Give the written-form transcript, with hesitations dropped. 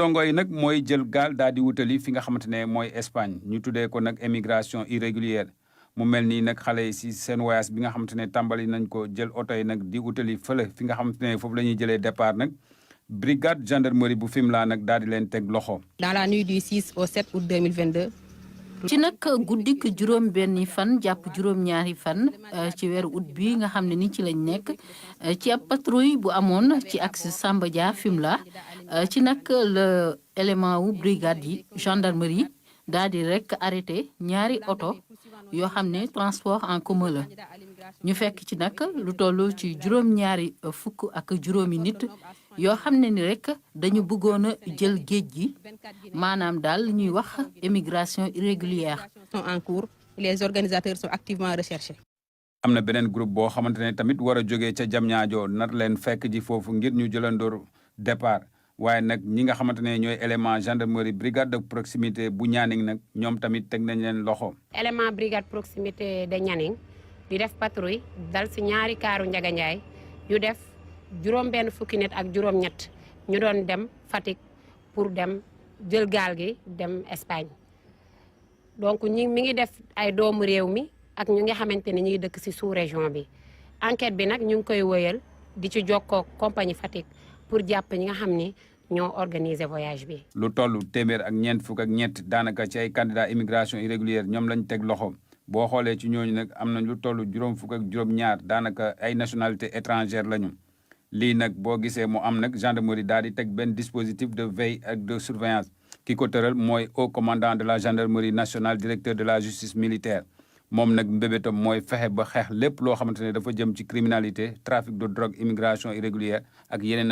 ndongo yi nag mooy jël gaal daal di wutali fi nga xamante ne mooy Espagne ñu tuddee ko nag émigration irrégulière mu mel nii nag xale yi si seen voyage bi nga xamante ne tàmbali nañ ko jël oto yi nag di wutali fële fi nga xamante ne foofu la ñuy jëlee départ nag brigade gendarmerie bu Fimela nag daal di leen teg loxo. dans la nuit du 6 au 7 août 2022. ci nag guddik juróom benni fan jàpp juróom ñaari fan ci weeru août bi nga xam ne ni ci lañ nekk ci ab patrouille bu amoon ci axe Samba Dia Fimela ci nag le élément wu brigade yi gendarmerie daal di rek arrêté ñaari oto yoo xam ne transport en commun la ñu fekk ci nag lu toll ci juróom ñaari fukk ak juróomi nit yoo xam ne ni rek dañu bëggoon a jël géej gi maanaam daal li ñuy wax émigration irrégulière. sont en cours les organisateurs sont activement recherchés. am na beneen groupe boo xamante ne tamit war a jógee ca Diamniadio nar leen fekk ji foofu ngir ñu jëlandoor départ waaye nag ñi nga xamante ne ñooy élément gendarmerie brigade de proximité bu Nianing nag ñoom tamit teg nañ leen loxo. élément brigade proximité de Nianing di def patrouille dal si ñaari kaaru Ndiaga Ndiaye yu def juróom benn fukki nit ak juróom ñett ñu doon dem Fatick pour dem jël gaal gi dem Espagne donc mi ngi def ay doomu réew mi ak ñu nga xamante ne ñi ngi dëkk si sous région bi enquête bi nag ñu ngi koy wëyal di ci jokkoo compagnie Fatick pour jàpp ñi nga xam ni ñoo organiser voyage bi. lu toll téeméer ak ñeent fukk ak ñett daanaka ci ay candidats immigration irrégulière ñoom lañ teg loxo boo xoolee ci ñooñu nag am nañ lu toll juróom fukk ak juróom ñaar daanaka ay nationalité étrangère lañu. lii nag boo gisee mu am nag gendarmerie daal di teg benn dispositif de veille ak de surveillance ki ko tëral mooy haut commandant de la gendarmerie nationale directeur de la justice militaire moom nag mbébétam mooy fexe ba xeex lépp loo xamante ne dafa jëm ci criminalité trafic de drogue immigration irrégulière ak yeneen